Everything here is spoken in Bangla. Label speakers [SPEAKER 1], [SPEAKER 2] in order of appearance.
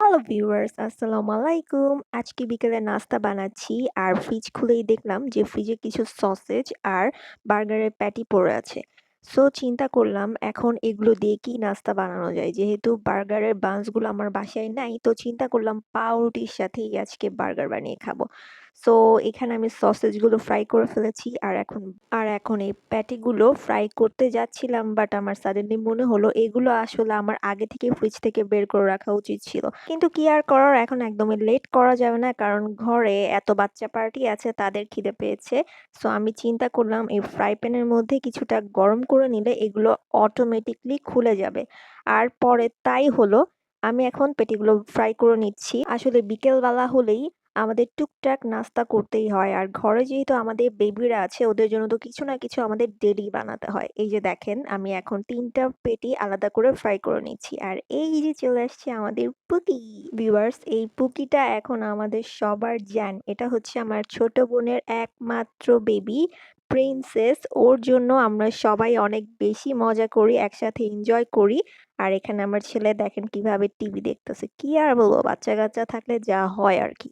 [SPEAKER 1] হ্যালো ভিউয়ার্স, আসসালামু আলাইকুম। আজকে বিকেলে নাস্তা বানাচ্ছি আর ফ্রিজ খুলেই দেখলাম যে ফ্রিজে কিছু সসেজ আর বার্গারের প্যাটি পড়ে আছে। সো চিন্তা করলাম এখন এগুলো দিয়ে কি নাস্তা বানানো যায়। যেহেতু বার্গারের বানসগুলো আমার বাসায় নাই, তো চিন্তা করলাম পাউরুটির সাথেই আজকে বার্গার বানিয়ে খাবো। সো এখানে আমি সসেজগুলো ফ্রাই করে ফেলেছি আর এখন এই প্যাটিগুলো ফ্রাই করতে যাচ্ছিলাম, বাট আমার সাডেনলি মনে হলো এগুলো আসলে আমার আগে থেকে ফ্রিজ থেকে বের করে রাখা উচিত ছিল। কিন্তু কি আর করার, এখন একদমই লেট করা যাবে না, কারণ ঘরে এত বাচ্চা পার্টি আছে, তাদের খিদে পেয়েছে। সো আমি চিন্তা করলাম এই ফ্রাই প্যানের মধ্যে কিছুটা গরম করে নিলে এগুলো অটোমেটিকলি খুলে যাবে। আর পরে তাই হলো, আমি এখন পেটিগুলো ফ্রাই করে নিচ্ছি। আসলে বিকেলবেলা হলেই আমাদের টুকটাক নাস্তা করতেই হয়, আর ঘরে যেহেতু আমাদের বেবিরা আছে, ওদের জন্য তো কিছু না কিছু আমাদের ডেলি বানাতে হয়। এই যে দেখেন, আমি এখন ৩টা পেটি আলাদা করে ফ্রাই করে নিচ্ছি, আর এই যে চলে আসছে আমাদের পুকি। ভিউয়ার্স, এই পুকিটা এখন আমাদের সবার জান। এটা হচ্ছে আমার ছোট বোনের একমাত্র বেবি, প্রিন্সেস। ওর জন্য আমরা সবাই অনেক বেশি মজা করি, একসাথে এনজয় করি। আর এখানে আমার ছেলে দেখেন কিভাবে টিভি দেখতেছে। কি আর বলবো, বাচ্চা কাচ্চা থাকলে যা হয় আর কি।